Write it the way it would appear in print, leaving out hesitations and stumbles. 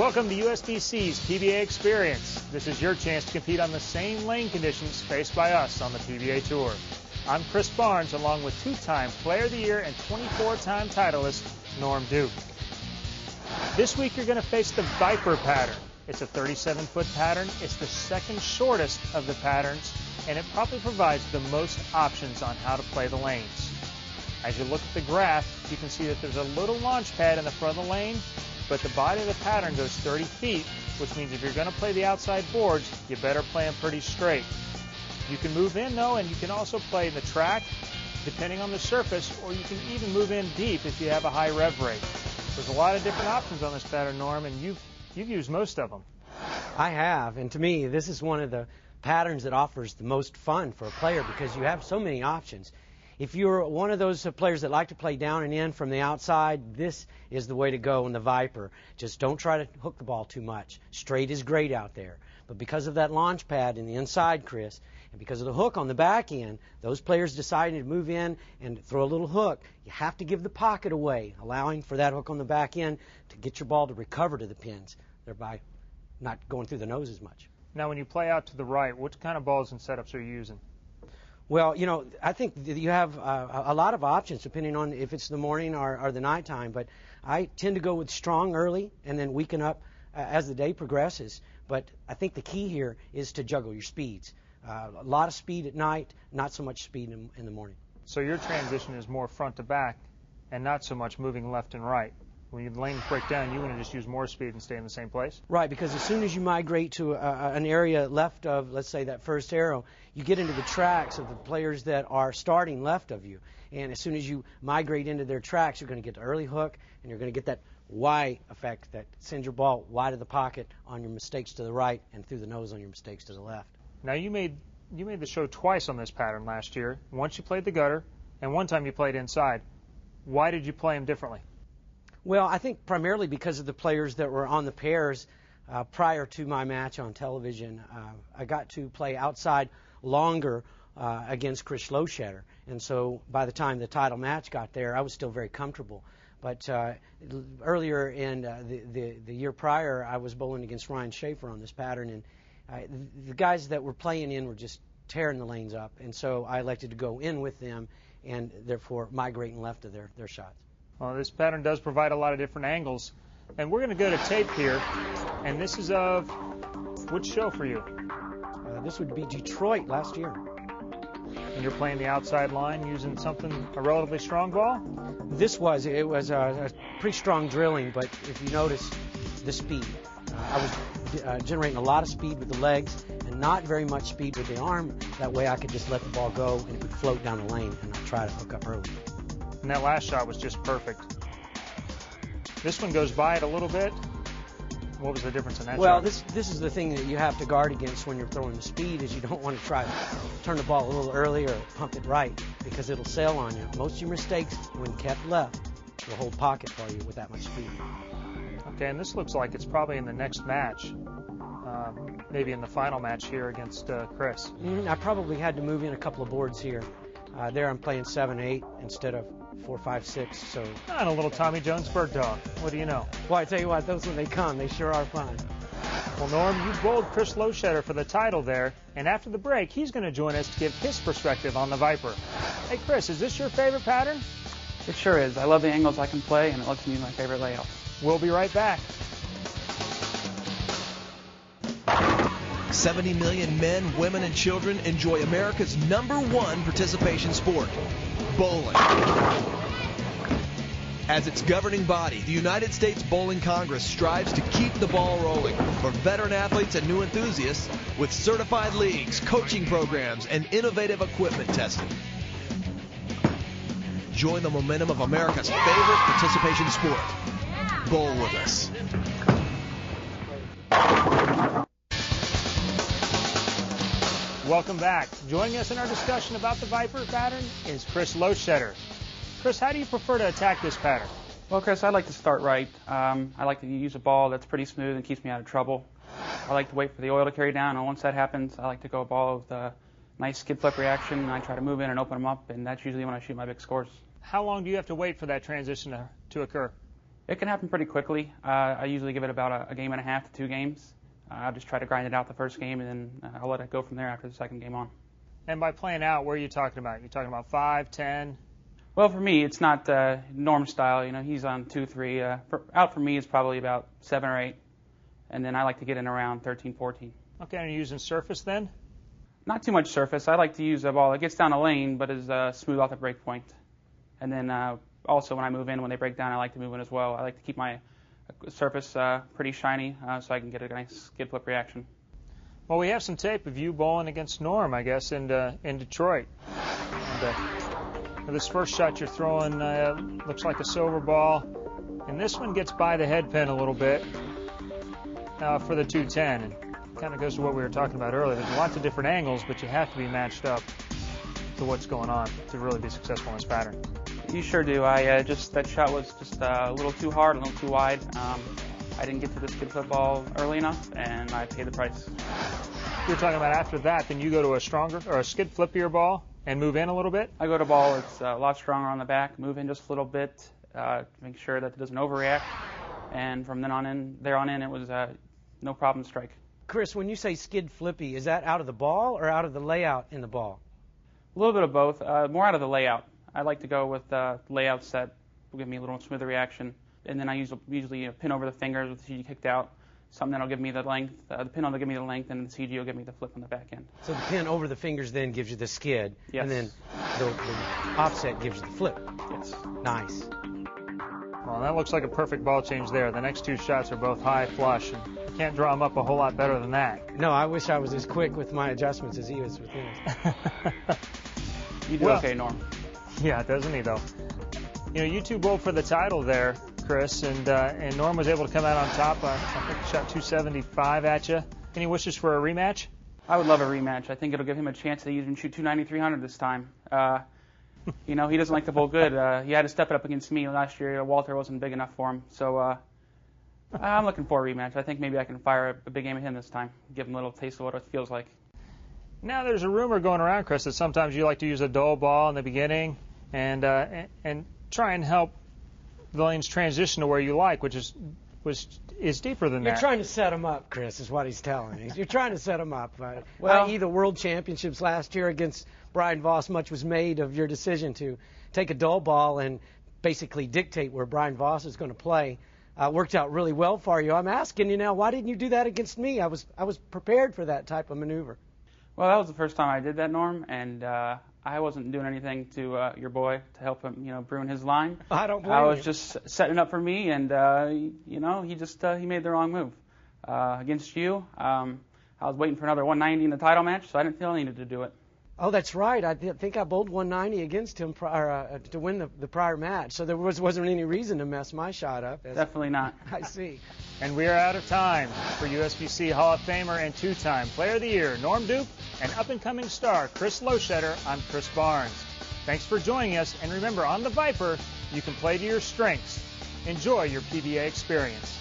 Welcome to USDC's PBA Experience. This is your chance to compete on the same lane conditions faced by us on the PBA Tour. I'm Chris Barnes, along with two-time Player of the Year and 24-time titleist Norm Duke. This week you're going to face the Viper pattern. It's a 37-foot pattern. It's the second shortest of the patterns, and it probably provides the most options on how to play the lanes. As you look at the graph, you can see that there's a little launch pad in the front of the lane, but the body of the pattern goes 30 feet, which means if you're going to play the outside boards, you better play them pretty straight. You can move in, though, and you can also play the track, depending on the surface, or you can even move in deep if you have a high rev rate. There's a lot of different options on this pattern, Norm, and you've used most of them. I have, and to me, this is one of the patterns that offers the most fun for a player because you have so many options. If you're one of those players that like to play down and in from the outside, this is the way to go in the Viper. Just don't try to hook the ball too much. Straight is great out there. But because of that launch pad in the inside, Chris, and because of the hook on the back end, those players decided to move in and throw a little hook. You have to give the pocket away, allowing for that hook on the back end to get your ball to recover to the pins, thereby not going through the nose as much. Now, when you play out to the right, what kind of balls and setups are you using? Well, you know, I think you have a lot of options depending on if it's the morning or the nighttime. But I tend to go with strong early and then weaken up as the day progresses. But I think the key here is to juggle your speeds. A lot of speed at night, not so much speed in the morning. So your transition is more front to back and not so much moving left and right. When your lanes break down, you want to just use more speed and stay in the same place? Right, because as soon as you migrate to an area left of, let's say, that first arrow, you get into the tracks of the players that are starting left of you. And as soon as you migrate into their tracks, you're going to get the early hook, and you're going to get that Y effect that sends your ball wide of the pocket on your mistakes to the right and through the nose on your mistakes to the left. Now, you made the show twice on this pattern last year. Once you played the gutter, and one time you played inside. Why did you play them differently? Well, I think primarily because of the players that were on the pairs prior to my match on television. I got to play outside longer against Chris Lowshatter, and so by the time the title match got there, I was still very comfortable. But earlier in the year prior, I was bowling against Ryan Schaefer on this pattern, and the guys that were playing in were just tearing the lanes up, and so I elected to go in with them and therefore migrating left of their shots. Well, this pattern does provide a lot of different angles. And we're going to go to tape here. And this is of which show for you? This would be Detroit last year. And you're playing the outside line using a relatively strong ball? It was a pretty strong drilling, but if you notice the speed. I was generating a lot of speed with the legs and not very much speed with the arm. That way I could just let the ball go and it would float down the lane and not try to hook up early. And that last shot was just perfect. This one goes by it a little bit. What was the difference in that shot? Well, this is the thing that you have to guard against when you're throwing the speed is you don't want to try to turn the ball a little early or pump it right because it'll sail on you. Most of your mistakes, when kept left, will hold pocket for you with that much speed. Okay, and this looks like it's probably in the next match, maybe in the final match here against Chris. I probably had to move in a couple of boards here. There I'm playing 7-8 instead of 4-5-6. So. And a little Tommy Jones bird dog. What do you know? Well, I tell you what, those when they come, they sure are fun. Well, Norm, you bowled Chris Lowshatter for the title there, and after the break, he's going to join us to give his perspective on the Viper. Hey, Chris, is this your favorite pattern? It sure is. I love the angles I can play, and it lets me my favorite layout. We'll be right back. 70 million men, women, and children enjoy America's #1 participation sport, bowling. As its governing body, the United States Bowling Congress strives to keep the ball rolling for veteran athletes and new enthusiasts with certified leagues, coaching programs, and innovative equipment testing. Join the momentum of America's favorite participation sport. Bowl with us. Welcome back. Joining us in our discussion about the Viper pattern is Chris Lowshatter. Chris, how do you prefer to attack this pattern? Well, Chris, I like to start right. I like to use a ball that's pretty smooth and keeps me out of trouble. I like to wait for the oil to carry down, and once that happens, I like to go a ball with a nice skid flip reaction, and I try to move in and open them up, and that's usually when I shoot my big scores. How long do you have to wait for that transition to occur? It can happen pretty quickly. I usually give it about a game and a half to 2 games. I'll just try to grind it out the first game, and then I'll let it go from there after the second game on. And by playing out, where are you talking about? You're talking about 5, 10? Well, for me, it's not Norm style. You know, he's on 2, 3. Out for me is probably about 7 or 8, and then I like to get in around 13, 14. Okay, and you're using surface then? Not too much surface. I like to use a ball that gets down a lane but is smooth off the break point. And then also when I move in, when they break down, I like to move in as well. I like to keep my surface pretty shiny so I can get a nice skid flip reaction. Well, we have some tape of you bowling against Norm, I guess, in Detroit. And this first shot you're throwing looks like a silver ball. And this one gets by the head pin a little bit for the 210. And kind of goes to what we were talking about earlier. There's lots of different angles, but you have to be matched up to what's going on to really be successful in this pattern. You sure do. That shot was just a little too hard, a little too wide. I didn't get to the skid flip ball early enough, and I paid the price. You're talking about after that, then you go to a stronger or a skid flippier ball and move in a little bit? I go to ball that's a lot stronger on the back, move in just a little bit, make sure that it doesn't overreact, and from then on in, it was no problem to strike. Chris, when you say skid flippy, is that out of the ball or out of the layout in the ball? A little bit of both, more out of the layout. I like to go with layouts that will give me a little smoother reaction. And then I usually pin over the fingers with the CG kicked out, something that'll give me the length. The pin will give me the length, and the CG will give me the flip on the back end. So the pin over the fingers then gives you the skid, yes. And then the offset gives you the flip. Yes. Nice. Well, that looks like a perfect ball change there. The next 2 shots are both high flush, and you can't draw them up a whole lot better than that. No, I wish I was as quick with my adjustments as he was with his. You do okay, Norm. Yeah, doesn't he, though? You know, you two bowled for the title there, Chris, and Norm was able to come out on top. I think he shot 275 at you. Any wishes for a rematch? I would love a rematch. I think it'll give him a chance to even shoot 290, 300 this time. You know, he doesn't like to bowl good. He had to step it up against me last year. Walter wasn't big enough for him. So I'm looking for a rematch. I think maybe I can fire a big game at him this time, give him a little taste of what it feels like. Now, there's a rumor going around, Chris, that sometimes you like to use a dull ball in the beginning and try and help the lanes transition to where you like, which is deeper than that. You're trying to set him up, Chris, is what he's telling me. You're trying to set him up. Well, i.e. the World Championships last year against Brian Voss, much was made of your decision to take a dull ball and basically dictate where Brian Voss is going to play. Worked out really well for you. I'm asking you now, why didn't you do that against me? I was prepared for that type of maneuver. Well, that was the first time I did that, Norm, and I wasn't doing anything to your boy to help him, ruin his line. I don't blame you. I was just setting it up for me, and he made the wrong move. Against you, I was waiting for another 190 in the title match, so I didn't feel I needed to do it. Oh, that's right. I think I bowled 190 against him to win the prior match, so there wasn't any reason to mess my shot up. Definitely not. I see. And we are out of time. For USBC Hall of Famer and 2-time Player of the Year, Norm Duke, and up-and-coming star Chris Loschetter, I'm Chris Barnes. Thanks for joining us, and remember, on the Viper, you can play to your strengths. Enjoy your PBA experience.